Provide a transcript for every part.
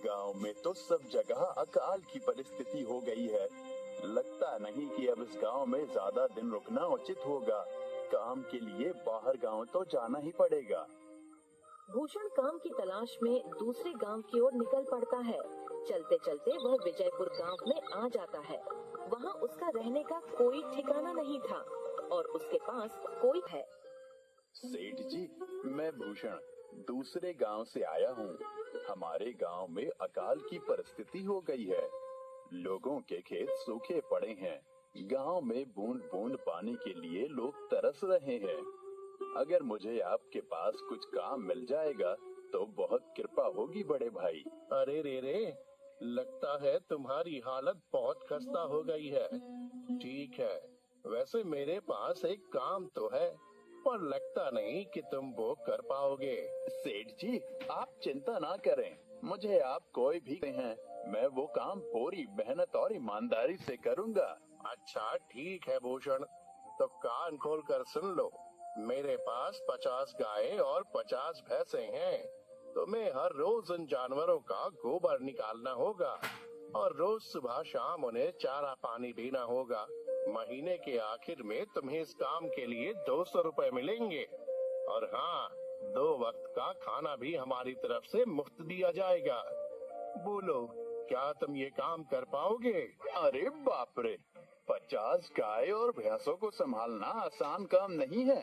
गांव में तो सब जगह अकाल की परिस्थिति हो गई है। लगता नहीं कि अब इस गांव में ज्यादा दिन रुकना उचित होगा। काम के लिए बाहर गांव तो जाना ही पड़ेगा। भूषण काम की तलाश में दूसरे गांव की ओर निकल पड़ता है। चलते चलते वह विजयपुर गांव में आ जाता है। वहां उसका रहने का कोई ठिकाना नहीं था और उसके पास कोई है। सेठ जी, मैं भूषण दूसरे गांव से आया हूँ। हमारे गांव में अकाल की परिस्थिति हो गई है। लोगों के खेत सूखे पड़े हैं। गांव में बूंद बूंद पानी के लिए लोग तरस रहे हैं। अगर मुझे आपके पास कुछ काम मिल जाएगा तो बहुत कृपा होगी बड़े भाई। अरे रे, लगता है तुम्हारी हालत बहुत खस्ता हो गई है। ठीक है, वैसे मेरे पास एक काम तो है, पर लगता नहीं कि तुम वो कर पाओगे। सेठ जी, आप चिंता ना करें। मुझे आप कोई भी हैं, मैं वो काम पूरी मेहनत और ईमानदारी से करूंगा। अच्छा ठीक है भूषण, तो कान खोल कर सुन लो। मेरे पास 50 गायें और 50 भैंसे हैं। तुम्हें हर रोज उन जानवरों का गोबर निकालना होगा और रोज सुबह शाम उन्हें चारा पानी देना होगा। महीने के आखिर में तुम्हें इस काम के लिए 200 रुपए मिलेंगे और हाँ, 2 वक्त का खाना भी हमारी तरफ से मुफ्त दिया जाएगा। बोलो, क्या तुम ये काम कर पाओगे? अरे बाप रे, 50 गाय और भैंसों को संभालना आसान काम नहीं है,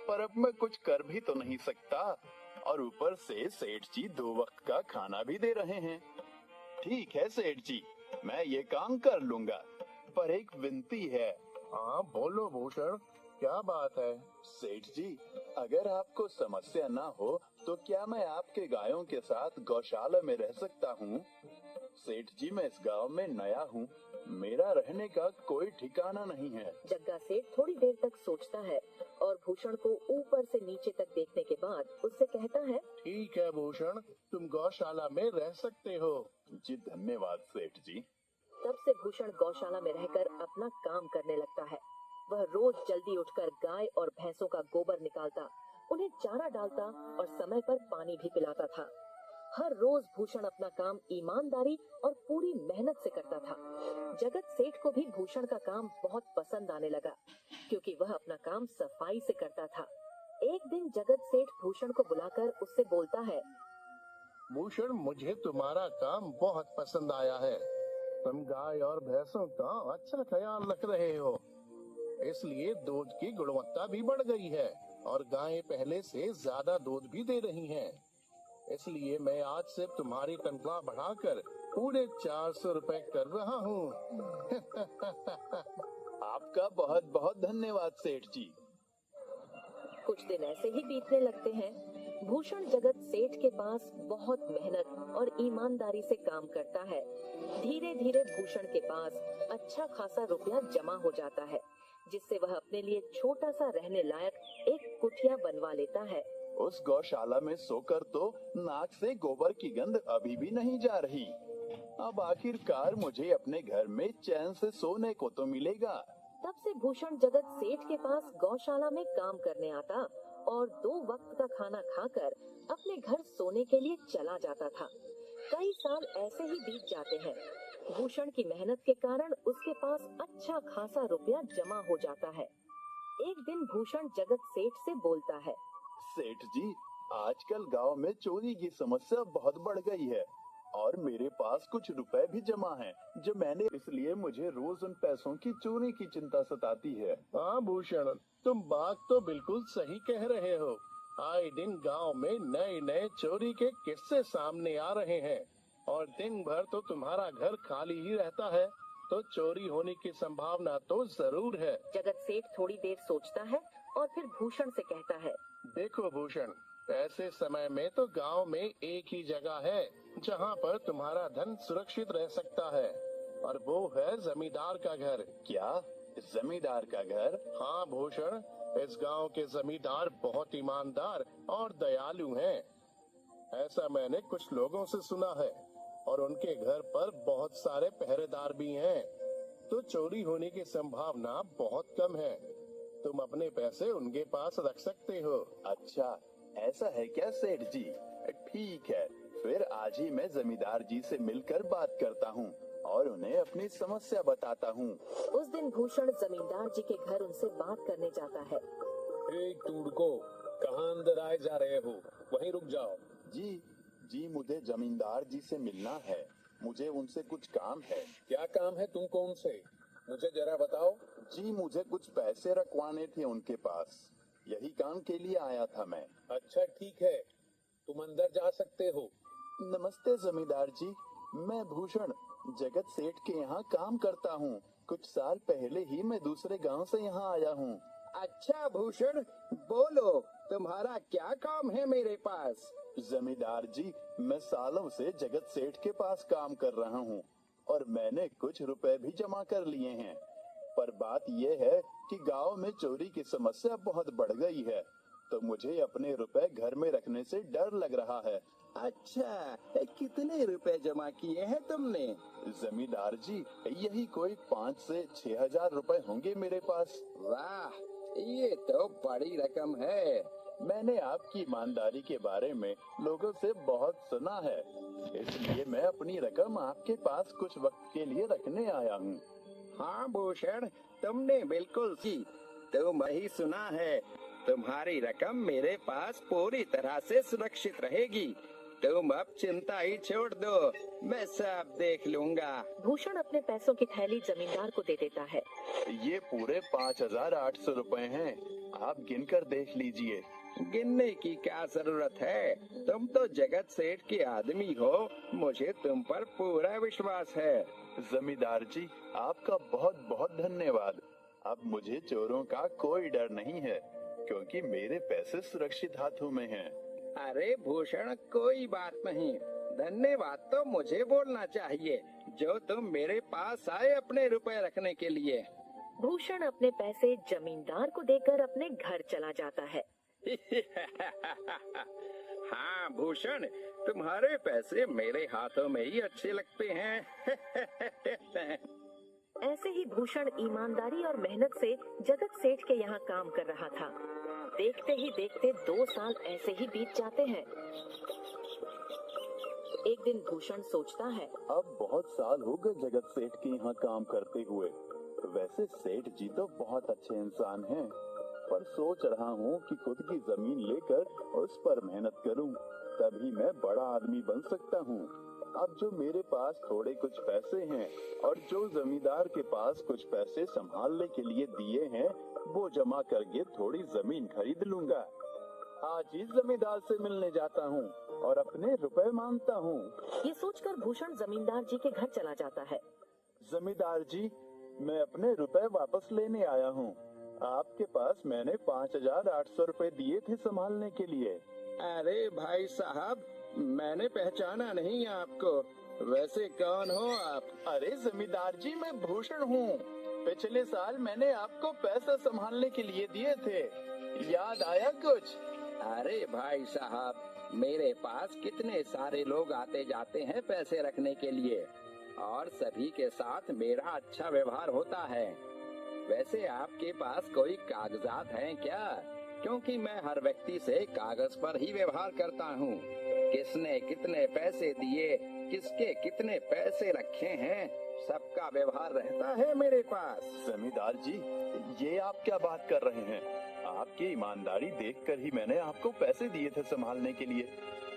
पर अब मैं कुछ कर भी तो नहीं सकता और ऊपर से सेठ जी 2 वक्त का खाना भी दे रहे हैं। ठीक है सेठ जी, मैं ये काम कर लूंगा, पर एक विनती है। हाँ बोलो भूषण, क्या बात है? सेठ जी, अगर आपको समस्या ना हो तो क्या मैं आपके गायों के साथ गौशाला में रह सकता हूँ? सेठ जी, मैं इस गांव में नया हूँ, मेरा रहने का कोई ठिकाना नहीं है। जग्गा सेठ थोड़ी देर तक सोचता है और भूषण को ऊपर से नीचे तक देखने के बाद उससे कहता है, ठीक है भूषण, तुम गौशाला में रह सकते हो। जी धन्यवाद सेठ जी। तब से भूषण गौशाला में रहकर अपना काम करने लगता है। वह रोज जल्दी उठकर गाय और भैंसों का गोबर निकालता, उन्हें चारा डालता और समय पर पानी भी पिलाता था। हर रोज भूषण अपना काम ईमानदारी और पूरी मेहनत से करता था। जगत सेठ को भी भूषण का काम बहुत पसंद आने लगा, क्योंकि वह अपना काम सफाई से करता था। एक दिन जगत सेठ भूषण को बुलाकर उससे बोलता है, भूषण, मुझे तुम्हारा काम बहुत पसंद आया है। तुम गाय और भैंसों का अच्छा ख्याल रख रहे हो, इसलिए दूध की गुणवत्ता भी बढ़ गई है और गायें पहले से ज्यादा दूध भी दे रही हैं। इसलिए मैं आज से तुम्हारी तनख्वाह बढ़ाकर पूरे 400 रुपए कर रहा हूँ। आपका बहुत बहुत धन्यवाद सेठ जी। कुछ दिन ऐसे ही बीतने लगते हैं। भूषण जगत सेठ के पास बहुत मेहनत और ईमानदारी से काम करता है। धीरे धीरे भूषण के पास अच्छा खासा रुपया जमा हो जाता है, जिससे वह अपने लिए छोटा सा रहने लायक एक कुटिया बनवा लेता है। उस गौशाला में सोकर तो नाक से गोबर की गंध अभी भी नहीं जा रही। अब आखिरकार मुझे अपने घर में चैन से सोने को तो मिलेगा। तब से भूषण जगत सेठ के पास गौशाला में काम करने आता और 2 वक्त का खाना खाकर अपने घर सोने के लिए चला जाता था। कई साल ऐसे ही बीत जाते हैं। भूषण की मेहनत के कारण उसके पास अच्छा खासा रुपया जमा हो जाता है। एक दिन भूषण जगत सेठ से बोलता है, सेठ जी, आजकल गांव में चोरी की समस्या बहुत बढ़ गई है और मेरे पास कुछ रुपए भी जमा हैं जो मैंने, इसलिए मुझे रोज उन पैसों की चोरी की चिंता सताती है। हाँ भूषण, तुम बात तो बिल्कुल सही कह रहे हो। आए दिन गांव में नए नए चोरी के किस्से सामने आ रहे हैं और दिन भर तो तुम्हारा घर खाली ही रहता है, तो चोरी होने की संभावना तो जरूर है। जगत सेठ थोड़ी देर सोचता है और फिर भूषण से कहता है, देखो भूषण, ऐसे समय में तो गांव में एक ही जगह है जहां पर तुम्हारा धन सुरक्षित रह सकता है, और वो है जमींदार का घर। क्या जमींदार का घर? हाँ भूषण, इस गांव के जमींदार बहुत ईमानदार और दयालु हैं। ऐसा मैंने कुछ लोगों से सुना है और उनके घर पर बहुत सारे पहरेदार भी हैं, तो चोरी होने की संभावना बहुत कम है। तुम अपने पैसे उनके पास रख सकते हो। अच्छा, ऐसा है क्या सेठ जी? ठीक है, फिर आज ही मैं जमींदार जी से मिलकर बात करता हूँ और उन्हें अपनी समस्या बताता हूँ। उस दिन भूषण जमींदार जी के घर उनसे बात करने जाता है। टूडको, कहाँ अंदर आए जा रहे हो? वहीं रुक जाओ। जी मुझे जमींदार जी से मिलना है। मुझे उनसे कुछ काम है। क्या काम है तुमको उनसे? मुझे जरा बताओ। जी मुझे कुछ पैसे रखवाने थे उनके पास। यही काम के लिए आया था मैं। अच्छा ठीक है, तुम अंदर जा सकते हो। नमस्ते जमींदार जी, मैं भूषण जगत सेठ के यहाँ काम करता हूँ। कुछ साल पहले ही मैं दूसरे गांव से यहाँ आया हूँ। अच्छा भूषण, बोलो तुम्हारा क्या काम है मेरे पास? जमींदार जी, मैं सालों से जगत सेठ के पास काम कर रहा हूँ और मैंने कुछ रुपए भी जमा कर लिए हैं। पर बात यह है कि गांव में चोरी की समस्या बहुत बढ़ गई है, तो मुझे अपने रुपए घर में रखने से डर लग रहा है। अच्छा, कितने रुपए जमा किए हैं तुमने? जमींदार जी, यही कोई 5 से 6 हजार रुपए होंगे मेरे पास। वाह, ये तो बड़ी रकम है। मैंने आपकी ईमानदारी के बारे में लोगों से बहुत सुना है, इसलिए मैं अपनी रकम आपके पास कुछ वक्त के लिए रखने आया हूँ। हाँ भूषण, तुमने बिल्कुल सही। तुम वही सुना है। तुम्हारी रकम मेरे पास पूरी तरह से सुरक्षित रहेगी। तुम अब चिंता ही छोड़ दो, मैं सब देख लूंगा। भूषण अपने पैसों की थैली जमींदार को दे देता है। ये पूरे 5,800 रुपए हैं, आप गिनकर देख लीजिए। गिनने की क्या जरूरत है? तुम तो जगत सेठ के आदमी हो, मुझे तुम पर पूरा विश्वास है। जमींदार जी, आपका बहुत बहुत धन्यवाद। अब मुझे चोरों का कोई डर नहीं है, क्योंकि मेरे पैसे सुरक्षित हाथों में हैं। अरे भूषण, कोई बात नहीं। धन्यवाद तो मुझे बोलना चाहिए, जो तुम मेरे पास आए अपने रुपए रखने के लिए। भूषण अपने पैसे जमींदार को देकर अपने घर चला जाता है। हाँ भूषण, तुम्हारे पैसे मेरे हाथों में ही अच्छे लगते हैं। ऐसे ही भूषण ईमानदारी और मेहनत से जगत सेठ के यहाँ काम कर रहा था। देखते ही देखते 2 साल ऐसे ही बीत जाते हैं। एक दिन भूषण सोचता है, अब बहुत साल हो गए जगत सेठ के यहाँ काम करते हुए। वैसे सेठ जी तो बहुत अच्छे इंसान हैं, पर सोच रहा हूँ कि खुद की जमीन लेकर उस पर मेहनत करूँ, तभी मैं बड़ा आदमी बन सकता हूँ। अब जो मेरे पास थोड़े कुछ पैसे हैं और जो जमींदार के पास कुछ पैसे संभालने के लिए दिए हैं, वो जमा करके थोड़ी जमीन खरीद लूंगा। आज ही जमींदार से मिलने जाता हूँ और अपने रुपए मांगता हूँ। ये सोचकर भूषण जमींदार जी के घर चला जाता है। जमींदार जी, मैं अपने रुपए वापस लेने आया हूँ। आपके पास मैंने 5,800 रुपए दिए थे संभालने के लिए। अरे भाई साहब, मैंने पहचाना नहीं आपको। वैसे कौन हो आप? अरे जमींदार जी, मैं भूषण हूँ। पिछले साल मैंने आपको पैसे संभालने के लिए दिए थे, याद आया कुछ? अरे भाई साहब, मेरे पास कितने सारे लोग आते जाते हैं पैसे रखने के लिए, और सभी के साथ मेरा अच्छा व्यवहार होता है। वैसे आपके पास कोई कागजात हैं क्या? क्योंकि मैं हर व्यक्ति से कागज पर ही व्यवहार करता हूँ। किसने कितने पैसे दिए, किसके कितने पैसे रखे हैं, सबका व्यवहार रहता है मेरे पास। जमींदार जी, ये आप क्या बात कर रहे हैं? आपकी ईमानदारी देखकर ही मैंने आपको पैसे दिए थे संभालने के लिए,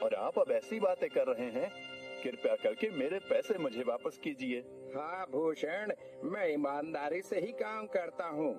और आप अब ऐसी बातें कर रहे हैं। कृपया करके मेरे पैसे मुझे वापस कीजिए। हाँ भूषण, मैं ईमानदारी से ही काम करता हूँ।